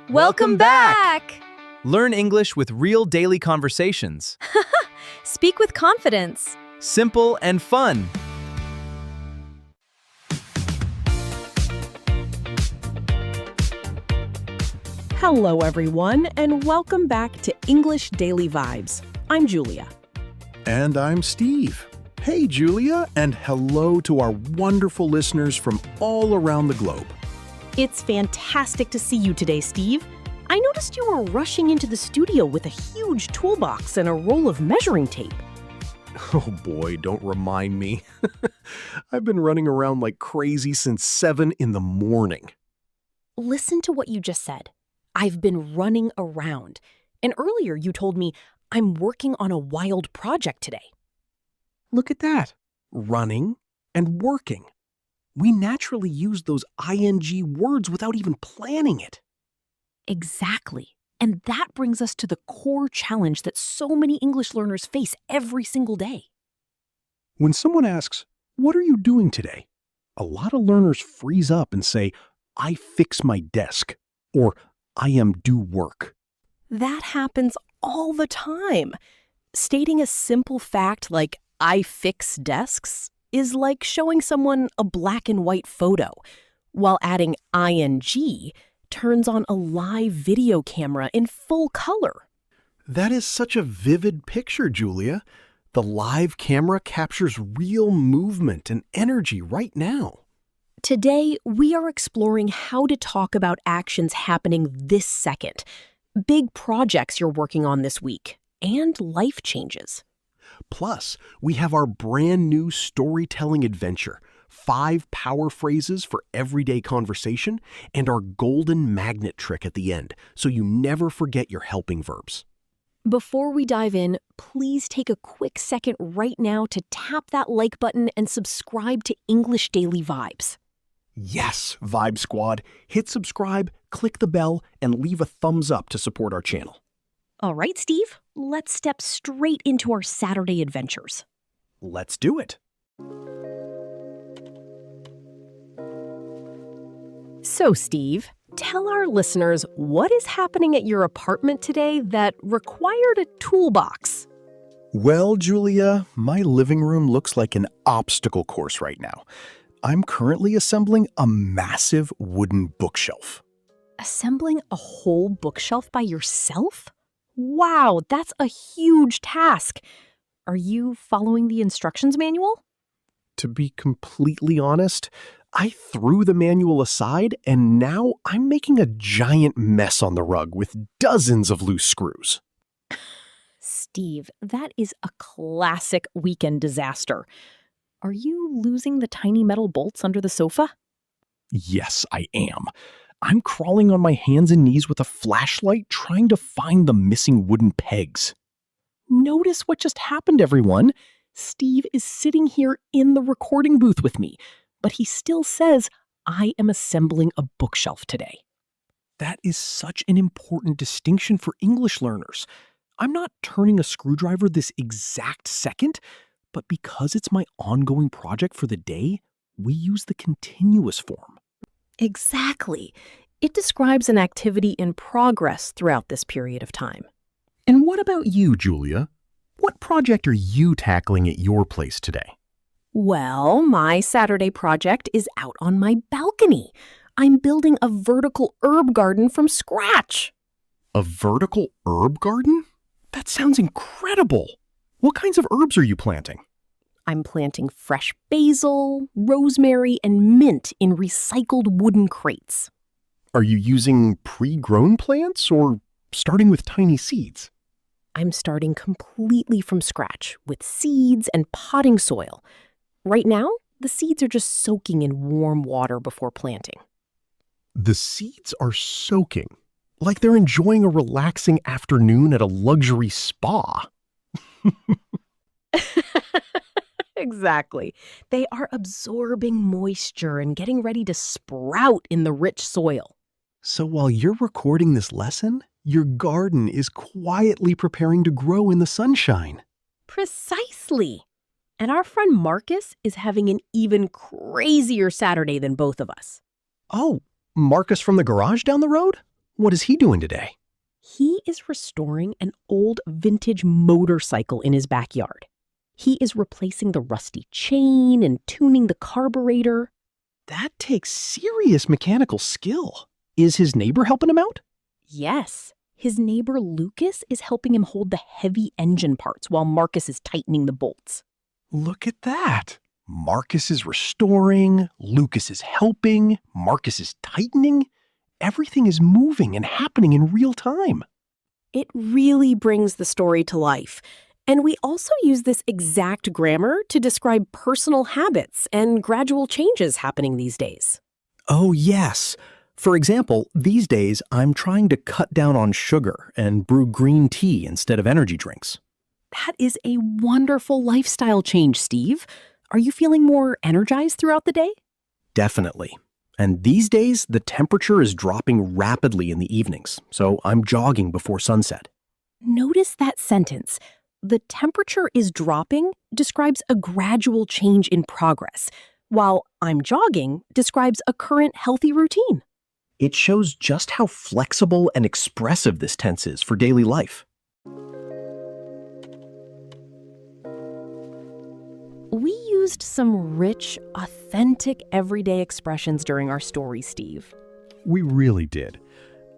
Welcome back! Learn English with real daily conversations. Speak with confidence. Simple and fun. Hello, everyone, and welcome back to English Daily Vibes. I'm Julia. And I'm Steve. Hey, Julia, and hello to our wonderful listeners from all around the globe. It's fantastic to see you today, Steve. I noticed you were rushing into the studio with a huge toolbox and a roll of measuring tape. Oh boy, don't remind me. I've been running around like crazy since 7 in the morning. Listen to what you just said. I've been running around. And earlier you told me I'm working on a wild project today. Look at that. Running and working. We naturally use those ing words without even planning it. Exactly. And that brings us to the core challenge that so many English learners face every single day. When someone asks, "What are you doing today?" a lot of learners freeze up and say, "I fix my desk," or "I am do work." That happens all the time. Stating a simple fact like, "I fix desks," is like showing someone a black and white photo, while adding ing turns on a live video camera in full color. That is such a vivid picture, Julia. The live camera captures real movement and energy right now. Today, we are exploring how to talk about actions happening this second, big projects you're working on this week, and life changes. Plus, we have our brand new storytelling adventure, 5 power phrases for everyday conversation, and our golden magnet trick at the end, so you never forget your helping verbs. Before we dive in, please take a quick second right now to tap that like button and subscribe to English Daily Vibes. Yes, Vibe Squad. Hit subscribe, click the bell, and leave a thumbs up to support our channel. All right, Steve, let's step straight into our Saturday adventures. Let's do it. So, Steve, tell our listeners what is happening at your apartment today that required a toolbox. Well, Julia, my living room looks like an obstacle course right now. I'm currently assembling a massive wooden bookshelf. Assembling a whole bookshelf by yourself? Wow, that's a huge task. Are you following the instructions manual? To be completely honest, I threw the manual aside and now I'm making a giant mess on the rug with dozens of loose screws. Steve, that is a classic weekend disaster. Are you losing the tiny metal bolts under the sofa? Yes, I am. I'm crawling on my hands and knees with a flashlight trying to find the missing wooden pegs. Notice what just happened, everyone. Steve is sitting here in the recording booth with me, but he still says, "I am assembling a bookshelf today." That is such an important distinction for English learners. I'm not turning a screwdriver this exact second, but because it's my ongoing project for the day, we use the continuous form. Exactly. It describes an activity in progress throughout this period of time. And what about you, Julia? What project are you tackling at your place today? Well, my Saturday project is out on my balcony. I'm building a vertical herb garden from scratch. A vertical herb garden? That sounds incredible. What kinds of herbs are you planting? I'm planting fresh basil, rosemary, and mint in recycled wooden crates. Are you using pre-grown plants or starting with tiny seeds? I'm starting completely from scratch with seeds and potting soil. Right now, the seeds are just soaking in warm water before planting. The seeds are soaking, like they're enjoying a relaxing afternoon at a luxury spa. Exactly. They are absorbing moisture and getting ready to sprout in the rich soil. So while you're recording this lesson, your garden is quietly preparing to grow in the sunshine. Precisely. And our friend Marcus is having an even crazier Saturday than both of us. Oh, Marcus from the garage down the road? What is he doing today? He is restoring an old vintage motorcycle in his backyard. He is replacing the rusty chain and tuning the carburetor. That takes serious mechanical skill. Is his neighbor helping him out? Yes, his neighbor Lucas is helping him hold the heavy engine parts while Marcus is tightening the bolts. Look at that. Marcus is restoring, Lucas is helping, Marcus is tightening. Everything is moving and happening in real time. It really brings the story to life. And we also use this exact grammar to describe personal habits and gradual changes happening these days. Oh, yes. For example, these days I'm trying to cut down on sugar and brew green tea instead of energy drinks. That is a wonderful lifestyle change, Steve. Are you feeling more energized throughout the day? Definitely. And these days, the temperature is dropping rapidly in the evenings, so I'm jogging before sunset. Notice that sentence. The temperature is dropping describes a gradual change in progress, while I'm jogging describes a current healthy routine. It shows just how flexible and expressive this tense is for daily life. We used some rich, authentic, everyday expressions during our story, Steve. We really did.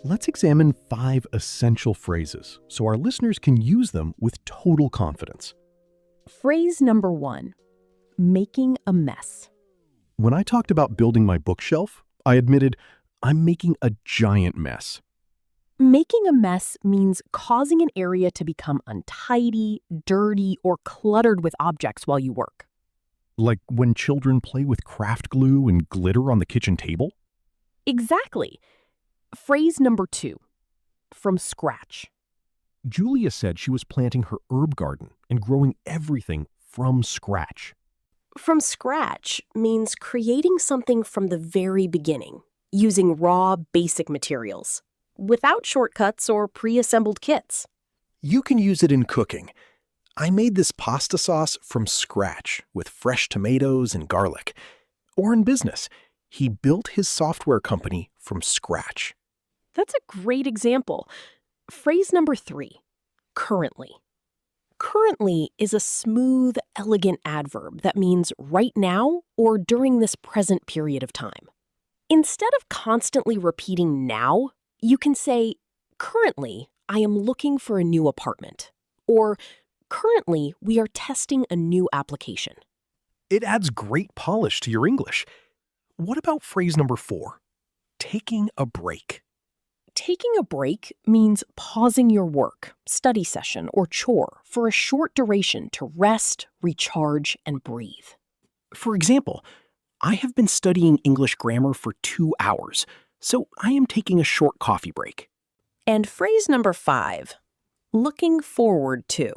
Let's examine 5 essential phrases so our listeners can use them with total confidence. Phrase number 1, making a mess. When I talked about building my bookshelf, I admitted I'm making a giant mess. Making a mess means causing an area to become untidy, dirty, or cluttered with objects while you work. Like when children play with craft glue and glitter on the kitchen table? Exactly. Phrase number 2, from scratch. Julia said she was planting her herb garden and growing everything from scratch. From scratch means creating something from the very beginning, using raw, basic materials, without shortcuts or pre-assembled kits. You can use it in cooking. I made this pasta sauce from scratch with fresh tomatoes and garlic. Or in business, he built his software company from scratch. That's a great example. Phrase number 3, currently. Currently is a smooth, elegant adverb that means right now or during this present period of time. Instead of constantly repeating now, you can say, currently, I am looking for a new apartment. Or, currently, we are testing a new application. It adds great polish to your English. What about phrase number 4? Taking a break. Taking a break means pausing your work, study session, or chore for a short duration to rest, recharge, and breathe. For example, I have been studying English grammar for 2 hours, so I am taking a short coffee break. And phrase number 5, looking forward to.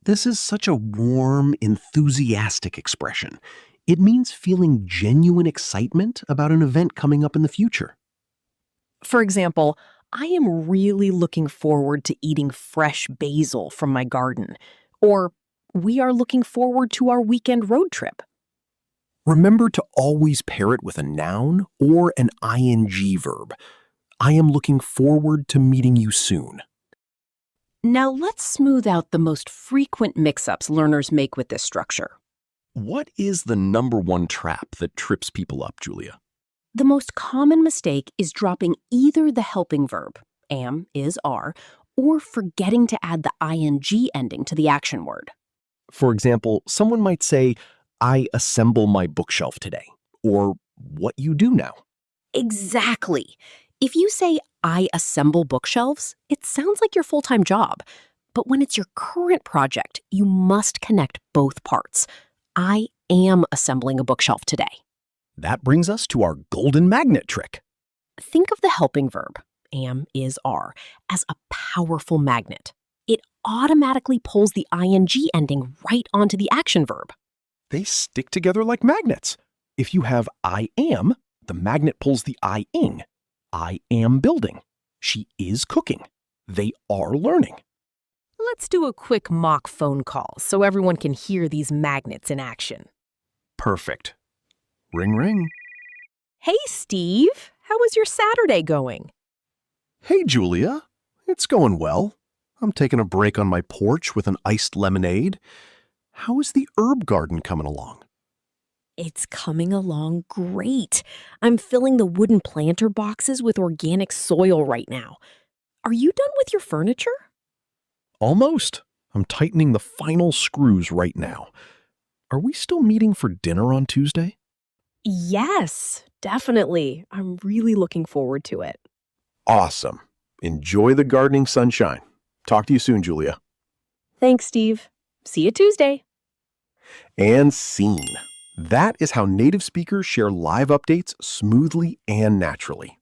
This is such a warm, enthusiastic expression. It means feeling genuine excitement about an event coming up in the future. For example, I am really looking forward to eating fresh basil from my garden. Or, we are looking forward to our weekend road trip. Remember to always pair it with a noun or an ing verb. I am looking forward to meeting you soon. Now let's smooth out the most frequent mix-ups learners make with this structure. What is the number 1 trap that trips people up, Julia? The most common mistake is dropping either the helping verb, am, is, are, or forgetting to add the ing ending to the action word. For example, someone might say, I assemble my bookshelf today, or what you do now. Exactly. If you say, I assemble bookshelves, it sounds like your full-time job. But when it's your current project, you must connect both parts. I am assembling a bookshelf today. That brings us to our golden magnet trick. Think of the helping verb, am, is, are, as a powerful magnet. It automatically pulls the ing ending right onto the action verb. They stick together like magnets. If you have I am, the magnet pulls the I-ing. I am building. She is cooking. They are learning. Let's do a quick mock phone call so everyone can hear these magnets in action. Perfect. Ring, ring. Hey, Steve. How was your Saturday going? Hey, Julia. It's going well. I'm taking a break on my porch with an iced lemonade. How is the herb garden coming along? It's coming along great. I'm filling the wooden planter boxes with organic soil right now. Are you done with your furniture? Almost. I'm tightening the final screws right now. Are we still meeting for dinner on Tuesday? Yes, definitely. I'm really looking forward to it. Awesome. Enjoy the gardening sunshine. Talk to you soon, Julia. Thanks, Steve. See you Tuesday. And scene. That is how native speakers share live updates smoothly and naturally.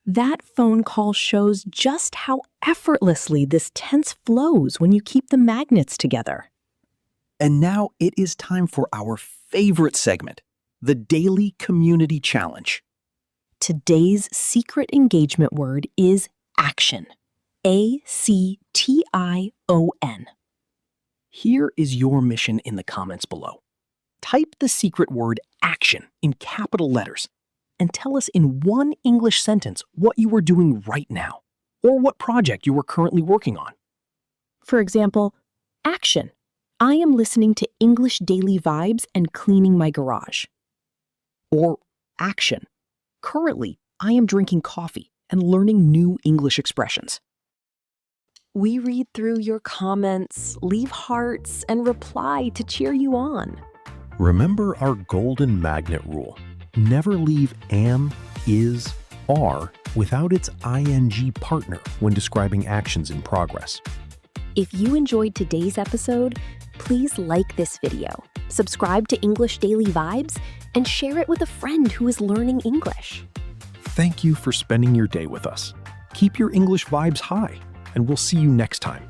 That phone call shows just how effortlessly this tense flows when you keep the magnets together. And now it is time for our favorite segment, the Daily Community Challenge. Today's secret engagement word is action. ACTION. Here is your mission in the comments below. Type the secret word action in capital letters and tell us in one English sentence what you are doing right now or what project you are currently working on. For example, action. I am listening to English Daily Vibes and cleaning my garage. Or action. Currently, I am drinking coffee and learning new English expressions. We read through your comments, leave hearts, and reply to cheer you on. Remember our golden magnet rule. Never leave am, is, are without its ing partner when describing actions in progress. If you enjoyed today's episode, please like this video, subscribe to English Daily Vibes, and share it with a friend who is learning English. Thank you for spending your day with us. Keep your English vibes high, and we'll see you next time.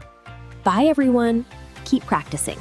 Bye, everyone. Keep practicing.